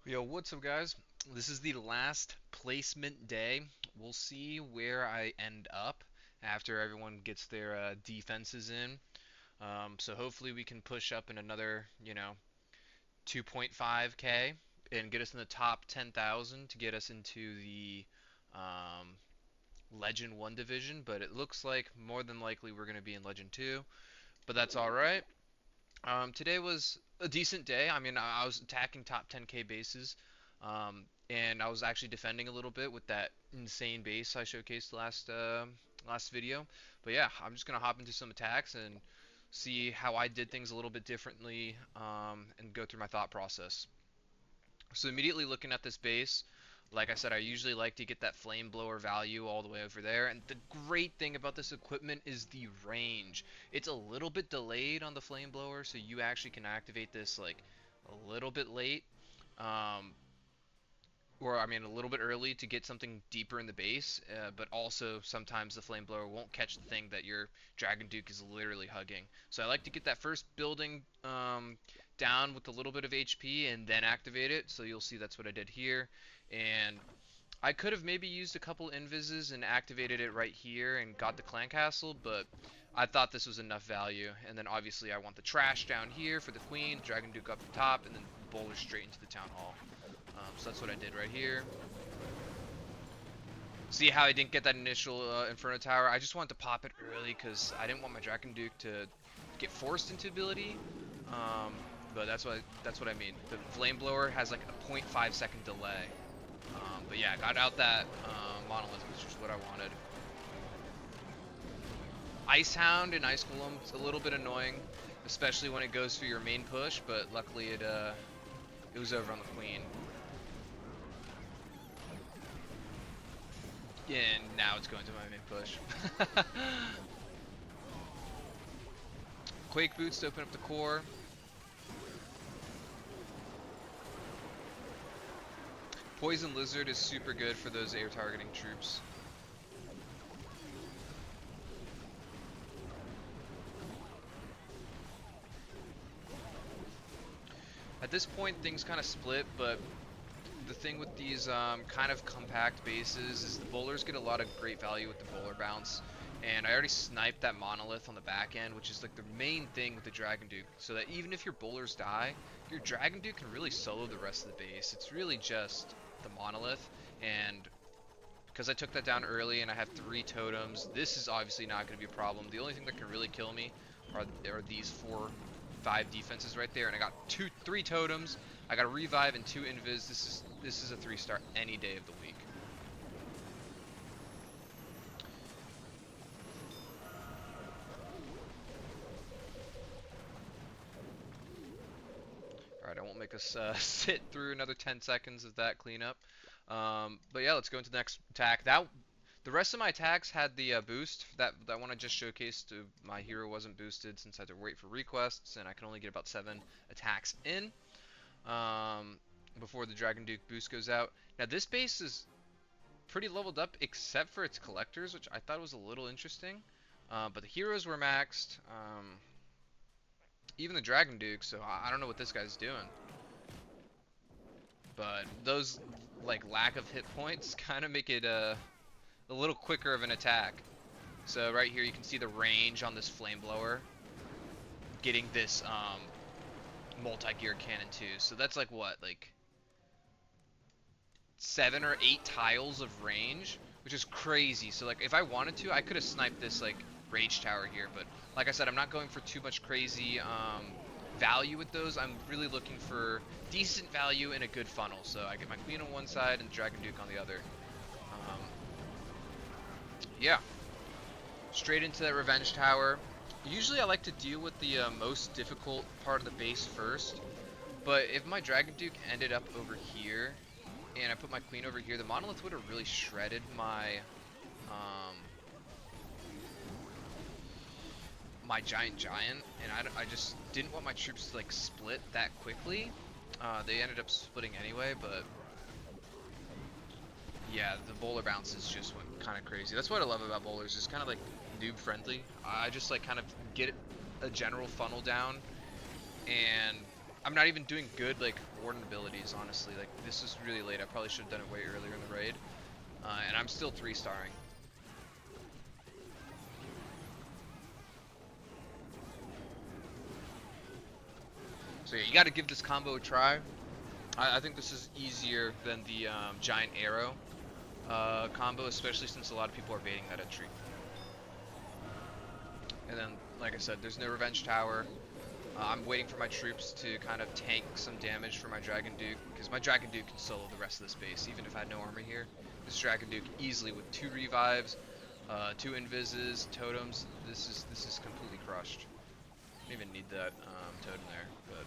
Yo, what's up, guys? This is the last placement day. We'll see where I end up after everyone gets their defenses in. So hopefully we can push up in another, 2.5K and get us in the top 10,000 to get us into the um, Legend 1 division. But it looks like more than likely we're going to be in Legend 2. But that's all right. Today was a decent day. I mean, I was attacking top 10K bases, and I was actually defending a little bit with that insane base I showcased last video. But yeah, I'm just gonna hop into some attacks and see how I did things a little bit differently, and go through my thought process. So immediately looking at this base, like I said, I usually like to get that flame blower value all the way over there. And the great thing about this equipment is the range. It's a little bit delayed on the flame blower, so you actually can activate this like a little bit late. Um, or I mean a little bit early to get something deeper in the base, but also sometimes the flame blower won't catch the thing that your Dragon Duke is literally hugging. So I like to get that first building down with a little bit of HP and then activate it. So you'll see that's what I did here, and I could have maybe used a couple invises and activated it right here and got the clan castle, but I thought this was enough value. And then obviously I want the trash down here for the queen, Dragon Duke up the top, and then bowler straight into the town hall. So that's what I did right here. See how I didn't get that initial Inferno Tower? I just wanted to pop it early because I didn't want my Dragon Duke to get forced into ability. Um, but that's what I mean. The Flame Blower has like a 0.5 second delay. But yeah, got out that Monolith, which is what I wanted. Ice Hound and Ice Golem, it's a little bit annoying, especially when it goes for your main push. But luckily it was over on the Queen. And now it's going to my main push. Quake Boots to open up the core. Poison Lizard is super good for those air targeting troops. At this point, things kind of split, but the thing with these kind of compact bases is the bowlers get a lot of great value with the bowler bounce. And I already sniped that monolith on the back end, which is like the main thing with the Dragon Duke. So that even if your bowlers die, your Dragon Duke can really solo the rest of the base. It's really just the monolith. And because I took that down early and I have 3 totems, this is obviously not going to be a problem. The only thing that can really kill me are these 4, 5 defenses right there. And I got 3 totems. I got a revive and 2 invis. This is a 3-star any day of the week. Alright, I won't make us sit through another 10 seconds of that cleanup. But yeah, let's go into the next attack. The rest of my attacks had the boost. That one I just showcased. My hero wasn't boosted since I had to wait for requests, and I can only get about 7 attacks in before the Dragon Duke boost goes out. Now this base is pretty leveled up except for its collectors, which I thought was a little interesting. But the heroes were maxed. Even the Dragon Duke, so I don't know what this guy's doing. But those like lack of hit points kind of make it a little quicker of an attack. So right here you can see the range on this flame blower getting this multi-gear cannon too. So that's like what, like 7 or 8 tiles of range, which is crazy. So like if I wanted to, I could have sniped this like rage tower here, but like I said, I'm not going for too much crazy value with those. I'm really looking for decent value in a good funnel. So I get my queen on one side and Dragon Duke on the other. Um, yeah, straight into that revenge tower. Usually I like to deal with the most difficult part of the base first, but if my Dragon Duke ended up over here and I put my queen over here, the monolith would have really shredded um, my giant, and I just didn't want my troops to like split that quickly. They ended up splitting anyway, but yeah, the bowler bounces just went kind of crazy. That's what I love about bowlers, is kind of like noob friendly. I just like kind of get a general funnel down, and I'm not even doing good like warden abilities, honestly. Like this is really late. I probably should have done it way earlier in the raid. And I'm still 3-starring. So yeah, you got to give this combo a try. I think this is easier than the giant arrow combo, especially since a lot of people are baiting that entry. And then, like I said, there's no revenge tower. I'm waiting for my troops to kind of tank some damage for my Dragon Duke, because my Dragon Duke can solo the rest of this base, even if I had no armor here. This Dragon Duke easily with 2 revives, 2 invises, totems. This is completely crushed. Don't even need that totem there, but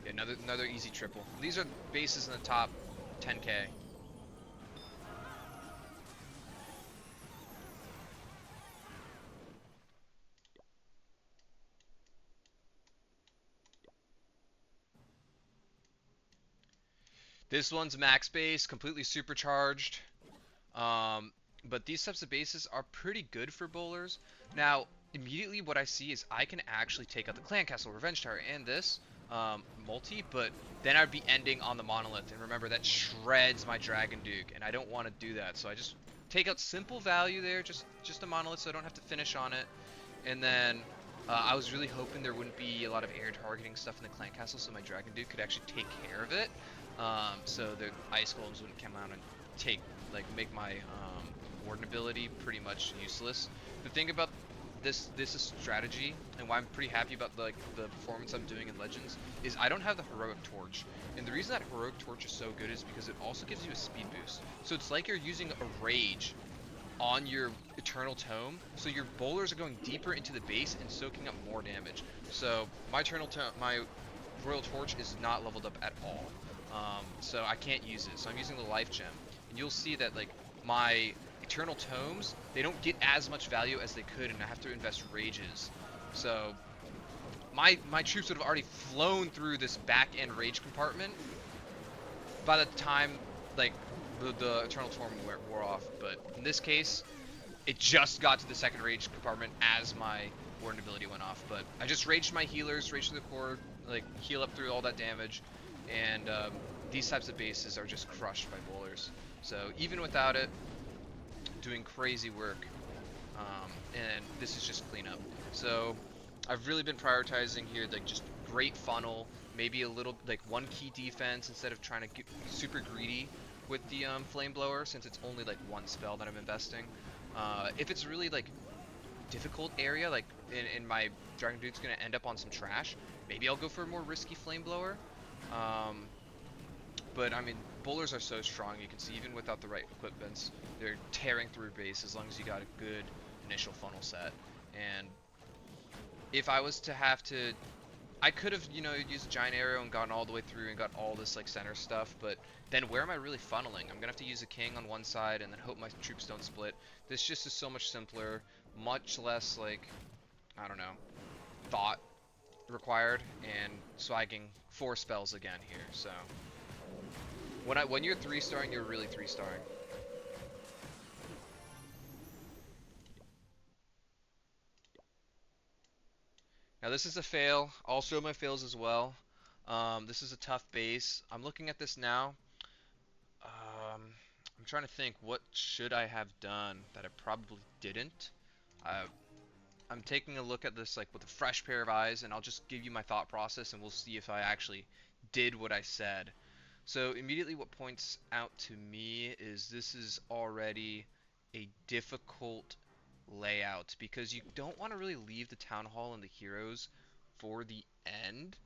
yeah, another easy triple. These are bases in the top 10k. This one's max base, completely supercharged. Um, but these types of bases are pretty good for bowlers. Now, immediately what I see is I can actually take out the Clan Castle, Revenge Tower, and this multi, but then I'd be ending on the Monolith. And remember, that shreds my Dragon Duke, and I don't want to do that. So I just take out simple value there, just a Monolith, so I don't have to finish on it. And then I was really hoping there wouldn't be a lot of air targeting stuff in the Clan Castle, so my Dragon Duke could actually take care of it. So the Ice Golems wouldn't come out and make my Warden ability pretty much useless. The thing about this is strategy, and why I'm pretty happy about the performance I'm doing in Legends, is I don't have the Heroic Torch. And the reason that Heroic Torch is so good is because it also gives you a speed boost. So it's like you're using a Rage on your Eternal Tome, so your bowlers are going deeper into the base and soaking up more damage. So my Royal Torch is not leveled up at all, so I can't use it. So I'm using the Life Gem, and you'll see that like my Eternal Tomes, they don't get as much value as they could, and I have to invest Rages. So my troops would have already flown through this back end Rage compartment by the time like the Eternal Torm wore off. But in this case, it just got to the second Rage compartment as my Warden ability went off. But I just raged my healers, raged through the core, like heal up through all that damage, and these types of bases are just crushed by bowlers. So even without it, doing crazy work, and this is just cleanup. So I've really been prioritizing here, like just great funnel, maybe a little like one key defense instead of trying to get super greedy with the flame blower, since it's only like one spell that I'm investing. If it's really like difficult area, like in my Dragon Duke's gonna end up on some trash, maybe I'll go for a more risky flame blower. Um, but I mean, bowlers are so strong. You can see even without the right equipments, they're tearing through base as long as you got a good initial funnel set. And if I was to have to, I could have, used a giant arrow and gone all the way through and got all this like center stuff, but then where am I really funneling? I'm gonna have to use a king on one side and then hope my troops don't split. This just is so much simpler, much less like, I don't know, thought required, and swagging 4 spells again here. So when you're 3-starring, you're really 3-starring. Now this is a fail. I'll show my fails as well. This is a tough base. I'm looking at this now. I'm trying to think, what should I have done that I probably didn't. Uh, I'm taking a look at this like with a fresh pair of eyes, and I'll just give you my thought process, and we'll see if I actually did what I said. So immediately what points out to me is this is already a difficult layout, because you don't want to really leave the town hall and the heroes for the end.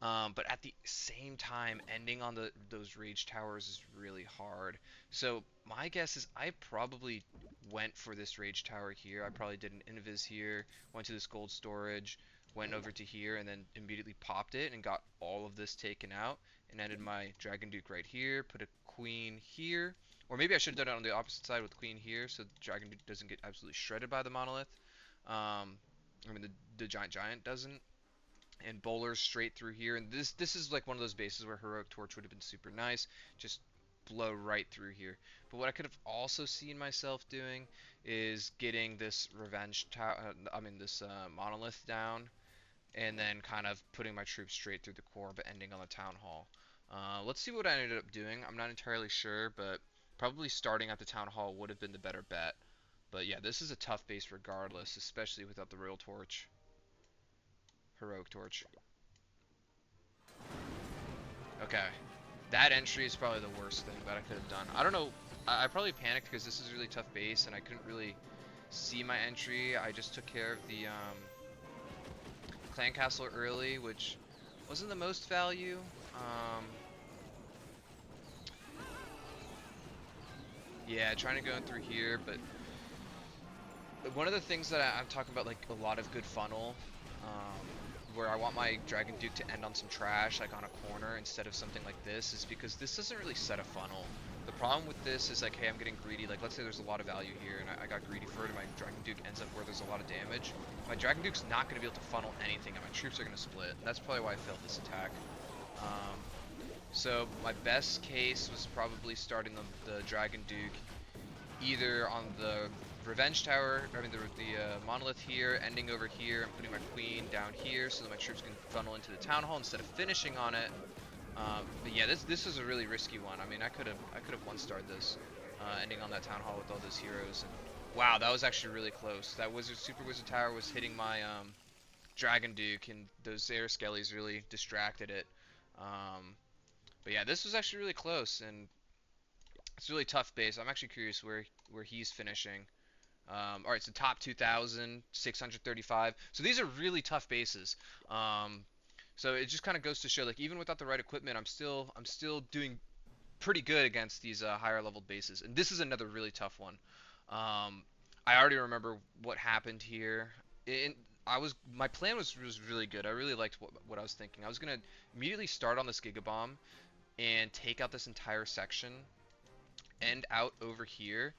But at the same time, ending on those rage towers is really hard. So my guess is I probably went for this rage tower here. I probably did an invis here, went to this gold storage, went over to here, and then immediately popped it and got all of this taken out, and ended my Dragon Duke right here, put a queen here. Or maybe I should have done it on the opposite side with queen here, so the Dragon Duke doesn't get absolutely shredded by the monolith. I mean, the giant doesn't, and bowlers straight through here. And this is like one of those bases where heroic torch would have been super nice, just blow right through here. But what I could have also seen myself doing is getting this revenge tower, I mean this monolith down, and then kind of putting my troops straight through the core, but ending on the town hall. Let's see what I ended up doing. I'm not entirely sure, but probably starting at the town hall would have been the better bet. But yeah, this is a tough base regardless, especially without the Royal Torch, Heroic Torch. Okay, that entry is probably the worst thing that I could have done. I don't know. I probably panicked because this is a really tough base and I couldn't really see my entry. I just took care of the clan castle early, which wasn't the most value. Um, yeah, trying to go in through here, but one of the things that I'm talking about, like a lot of good funnel, where I want my Dragon Duke to end on some trash, like on a corner, instead of something like this, is because this doesn't really set a funnel. The problem with this is like, hey, I'm getting greedy. Like, let's say there's a lot of value here, and I got greedy for it, and my Dragon Duke ends up where there's a lot of damage. My Dragon Duke's not going to be able to funnel anything, and my troops are going to split. And that's probably why I failed this attack. Um, so my best case was probably starting the Dragon Duke either on the Revenge Tower, the Monolith here, ending over here, and putting my Queen down here so that my troops can funnel into the Town Hall instead of finishing on it. But yeah, this is a really risky one. I mean, I could have one-starred this, ending on that Town Hall with all those heroes. And wow, that was actually really close. That Super Wizard Tower was hitting my Dragon Duke, and those air skellies really distracted it. Um, but yeah, this was actually really close, and it's a really tough base. I'm actually curious where he's finishing. All right, so top 2,635. So these are really tough bases. So it just kind of goes to show, like, even without the right equipment, I'm still doing pretty good against these higher leveled bases. And this is another really tough one. I already remember what happened here. In, my plan was really good. I really liked what I was thinking. I was gonna immediately start on this Gigabomb and take out this entire section, end out over here,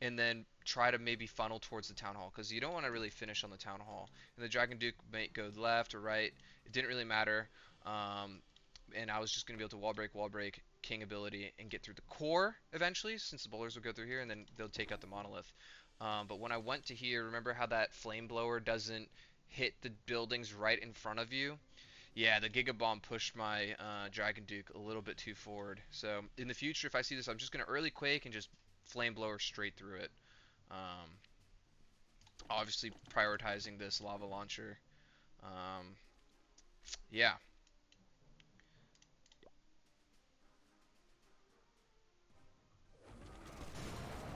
and then try to maybe funnel towards the town hall because you don't want to really finish on the town hall. And the Dragon Duke might go left or right. It didn't really matter. Um, and I was just going to be able to wall break, king ability, and get through the core eventually, since the bowlers will go through here, and then they'll take out the monolith. But when I went to here, remember how that flame blower doesn't hit the buildings right in front of you? Yeah, the Giga Bomb pushed my Dragon Duke a little bit too forward. So in the future, if I see this, I'm just gonna early quake and just flame blower straight through it. Um, Obviously prioritizing this lava launcher. Um, yeah,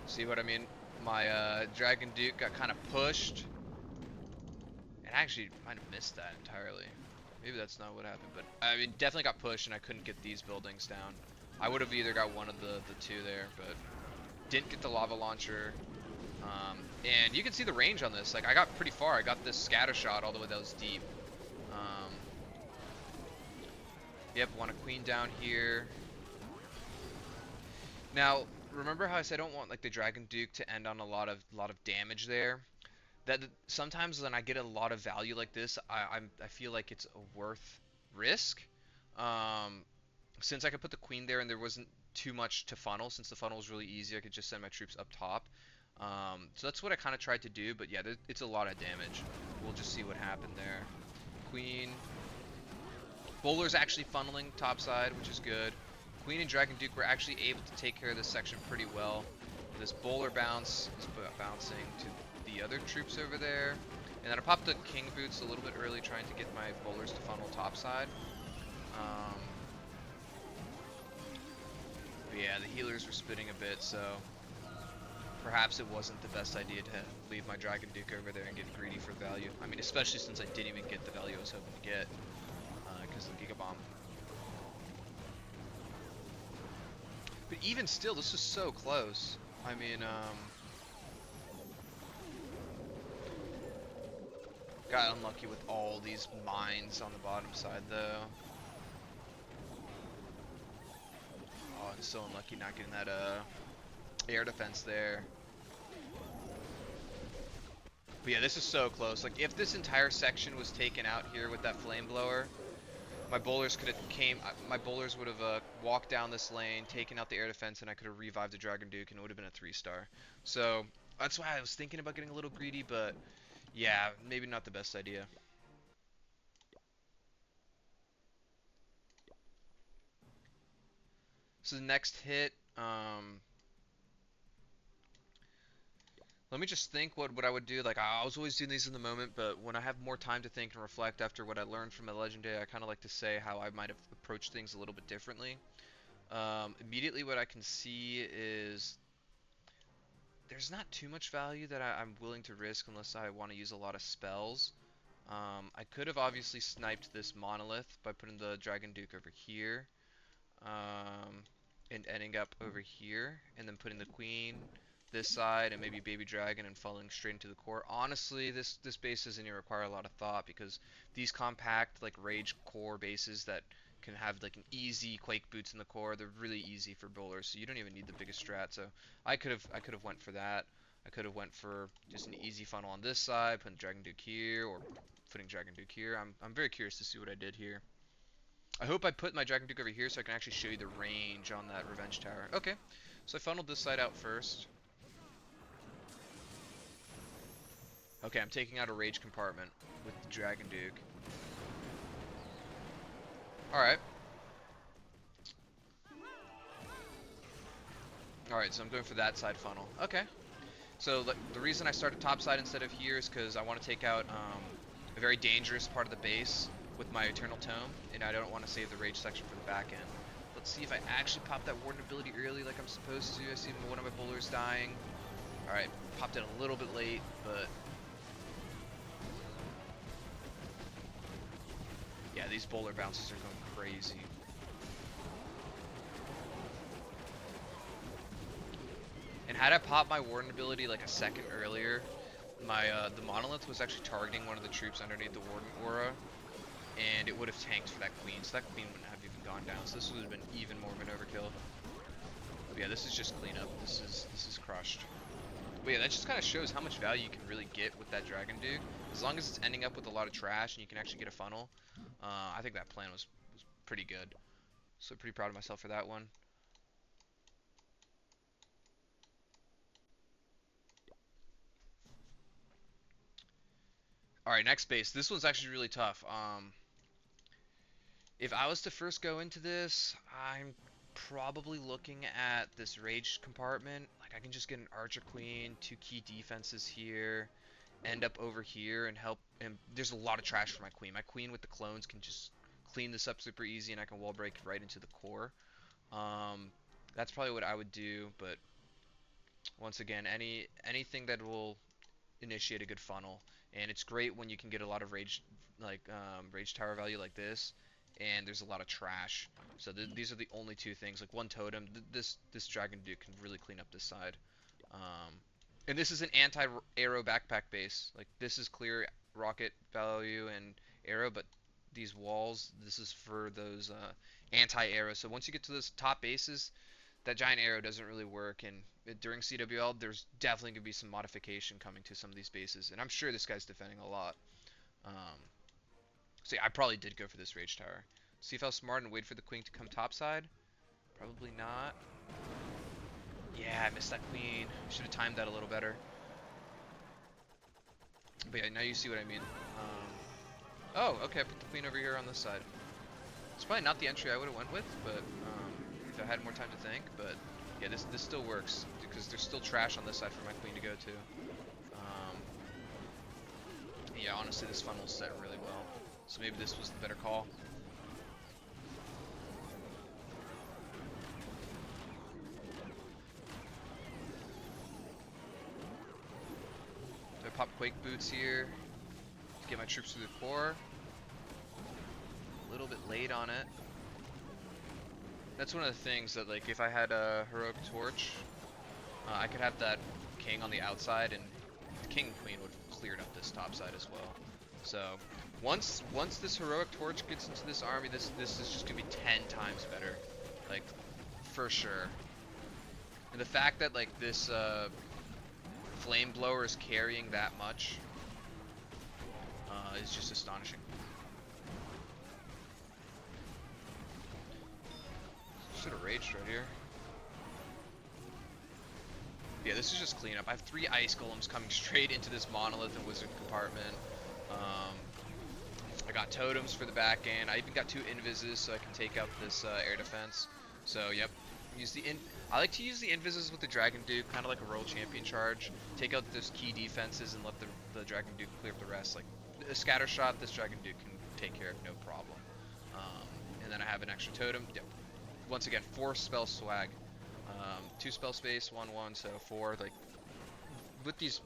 see what I mean? My Dragon Duke got kind of pushed, and I actually might have missed that entirely. Maybe that's not what happened, but I mean, definitely got pushed, and I couldn't get these buildings down. I would have either got one of the two there, but didn't get the lava launcher. And you can see the range on this. Like, I got pretty far. I got this scatter shot all the way that was deep. Um, yep, want a queen down here. Now, remember how I said I don't want like the Dragon Duke to end on a lot of damage there? That sometimes when I get a lot of value like this, I feel like it's a worth risk. Um, since I could put the queen there and there wasn't too much to funnel, since the funnel was really easy, I could just send my troops up top. So that's what I kind of tried to do, but yeah, it's a lot of damage. We'll just see what happened there. Queen. Bowler's actually funneling topside, which is good. Queen and Dragon Duke were actually able to take care of this section pretty well. This bowler bounce is bouncing to the other troops over there. And then I popped the king boots a little bit early, trying to get my bowlers to funnel topside. Um, but yeah, the healers were spitting a bit, so perhaps it wasn't the best idea to leave my Dragon Duke over there and get greedy for value. I mean, especially since I didn't even get the value I was hoping to get because of the Giga Bomb. But even still, this is so close. I mean, got unlucky with all these mines on the bottom side, though. Oh, I'm so unlucky not getting that air defense there. But yeah, this is so close. Like, if this entire section was taken out here with that flame blower, my bowlers could have my bowlers would have walked down this lane, taken out the air defense, and I could have revived the Dragon Duke, and it would have been a 3-star. So that's why I was thinking about getting a little greedy, but yeah, maybe not the best idea. So the next hit, let me just think what I would do. Like I was always doing these in the moment, but when I have more time to think and reflect after what I learned from the legendary, I kind of like to say how I might have approached things a little bit differently. Immediately, what I can see is there's not too much value that I'm willing to risk unless I want to use a lot of spells. I could have obviously sniped this monolith by putting the Dragon Duke over here, um, and ending up over here, and then putting the Queen this side, and maybe Baby Dragon, and falling straight into the core. Honestly, this base doesn't even require a lot of thought because these compact like Rage core bases that can have like an easy Quake boots in the core, they're really easy for bowlers, so you don't even need the biggest strat. So I could have went for that. I could have went for just an easy funnel on this side, putting Dragon Duke here, or putting Dragon Duke here. I'm very curious to see what I did here. I hope I put my Dragon Duke over here so I can actually show you the range on that Revenge Tower. Okay, so I funneled this side out first. Okay, I'm taking out a Rage compartment with the Dragon Duke. Alright. Alright, so I'm going for that side funnel. Okay. So the reason I started top side instead of here is because I want to take out a very dangerous part of the base with my Eternal Tome, and I don't want to save the Rage section for the back end. Let's see if I actually pop that Warden ability early like I'm supposed to. I see one of my bowlers dying. Alright, popped it a little bit late, but yeah, these bowler bounces are going crazy. And had I popped my Warden ability like a second earlier, the Monolith was actually targeting one of the troops underneath the Warden aura, and it would have tanked for that Queen, so that Queen wouldn't have even gone down, so this would have been even more of an overkill. But yeah, this is just cleanup. This is crushed. But yeah, that just kind of shows how much value you can really get with that Dragon Duke. As long as it's ending up with a lot of trash and you can actually get a funnel, I think that plan was pretty good. So pretty proud of myself for that one. Alright, next base. This one's actually really tough. If I was to first go into this, I'm probably looking at this Rage compartment. Like, I can just get an Archer Queen, 2 key defenses here, end up over here and help. And there's a lot of trash for my Queen. My Queen with the clones can just clean this up super easy, and I can wall break right into the core. Um, that's probably what I would do, but once again, anything that will initiate a good funnel, and it's great when you can get a lot of rage tower value like this, and there's a lot of trash. So these are the only two things. Like one totem, this Dragon Duke can really clean up this side. Um, and this is an anti-arrow backpack base. Like this is clear rocket value and arrow, but these walls, this is for those anti-arrow. So once you get to those top bases, that giant arrow doesn't really work, and during CWL there's definitely going to be some modification coming to some of these bases, and I'm sure this guy's defending a lot. um, so yeah, I probably did go for this Rage Tower. See if I was smart and wait for the Queen to come topside. Probably not. Yeah, I missed that Queen. Should have timed that a little better. But yeah, now you see what I mean. Oh, okay, I put the Queen over here on this side. It's probably not the entry I would have went with, but if I had more time to think. But yeah, this still works because there's still trash on this side for my Queen to go to. Yeah, honestly, this funnel's set really well, so maybe this was the better call. So I pop Quake Boots here to get my troops through the core. A little bit late on it. That's one of the things that, like, if I had a Heroic Torch, I could have that King on the outside, and the King and Queen would have cleared up this top side as well. So once this Heroic Torch gets into this army, this is just gonna be 10 times better, like for sure. And the fact that like this Flame Blower is carrying that much is just astonishing. Should have raged right here. Yeah, this is just cleanup. I have 3 Ice Golems coming straight into this Monolith and Wizard compartment. I got totems for the back end. I even got 2 invises so I can take out this air defense. So, yep. Use the in. I like to use the invises with the Dragon Duke, kind of like a World Champion charge. Take out those key defenses and let the Dragon Duke clear up the rest. Like a scatter shot, this Dragon Duke can take care of no problem. And then I have an extra totem. Yep. Once again, 4 spell swag, 2 spell space, 1/1, so 4. Like with these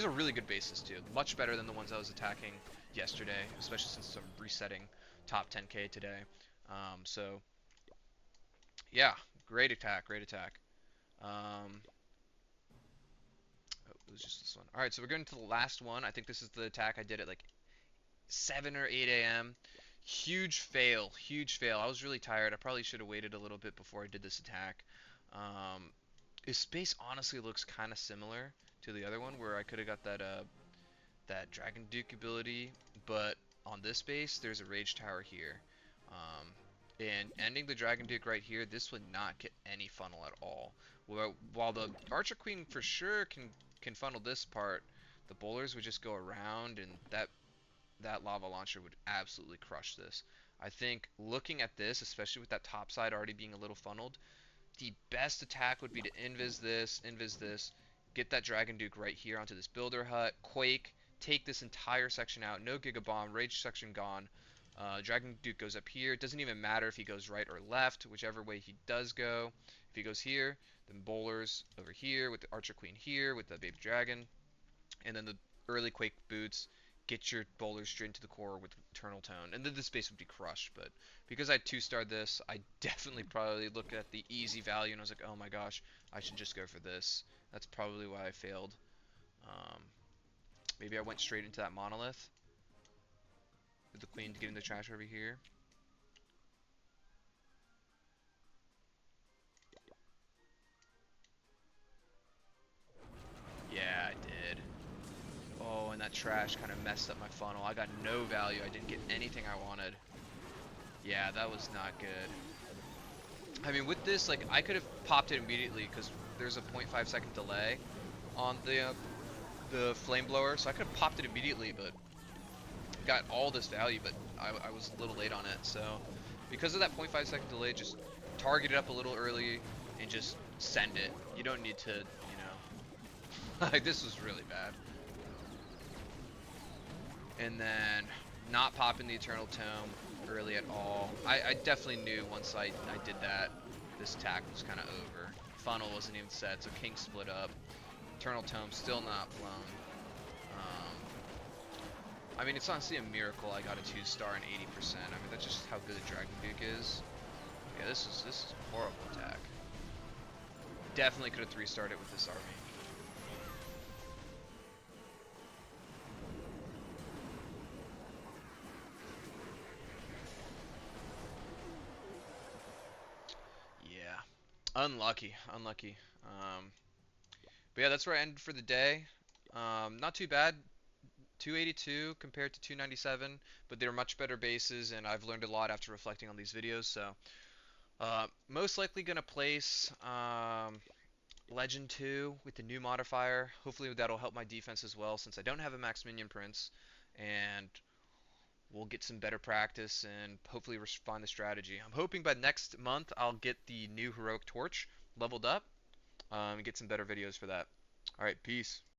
are really good bases too. Much better than the ones I was attacking yesterday, especially since I'm resetting top 10k today. So yeah, great attack, great attack. Um, oh, it was just this one. All right, so we're going to the last one. I think this is the attack I did at like 7 or 8 a.m. Huge fail, huge fail. I was really tired. I probably should have waited a little bit before I did this attack. Um, his space honestly looks kind of similar to the other one, where I could have got that Dragon Duke ability, but on this base, there's a Rage Tower here. Um, and ending the Dragon Duke right here, this would not get any funnel at all. While the Archer Queen for sure can funnel this part, the bowlers would just go around, and that lava launcher would absolutely crush this. I think looking at this, especially with that top side already being a little funneled, the best attack would be to invis this, get that Dragon Duke right here onto this Builder Hut, Quake, take this entire section out, no Giga Bomb, Rage section gone. Dragon Duke goes up here. It doesn't even matter if he goes right or left, whichever way he does go. If he goes here, then Bowlers over here with the Archer Queen here with the Baby Dragon, and then the early Quake boots. Get your bowlers straight into the core with Eternal Tone, and then this base would be crushed. But because I 2-starred this, I definitely probably looked at the easy value and I was like, oh my gosh, I should just go for this. That's probably why I failed. Um, Maybe I went straight into that monolith with the queen to get in the trash over here. Yeah, I did. Oh, and that trash kind of messed up my funnel. I got no value. I didn't get anything I wanted. Yeah, that was not good. I mean, with this, like, I could have popped it immediately because there's a 0.5 second delay on the flame blower, so I could have popped it immediately, but got all this value, but I was a little late on it. So because of that 0.5 second delay, just target it up a little early and just send it. You don't need to, like this was really bad. And then not popping the Eternal Tome early at all. I definitely knew once I did that, this attack was kind of over. Funnel wasn't even set, so King split up. Eternal Tome still not blown. I mean, it's honestly a miracle I got a 2-star and 80%. I mean, that's just how good the Dragon Duke is. Yeah, this is a horrible attack. Definitely could have 3-starred it with this army. Yeah, unlucky, unlucky. But yeah, that's where I ended for the day. Not too bad. 282 compared to 297, but they're much better bases, and I've learned a lot after reflecting on these videos. So, most likely gonna place Legend 2 with the new modifier. Hopefully that'll help my defense as well, since I don't have a max minion prince, and we'll get some better practice and hopefully refine the strategy. I'm hoping by next month I'll get the new heroic torch leveled up, and get some better videos for that. All right, peace.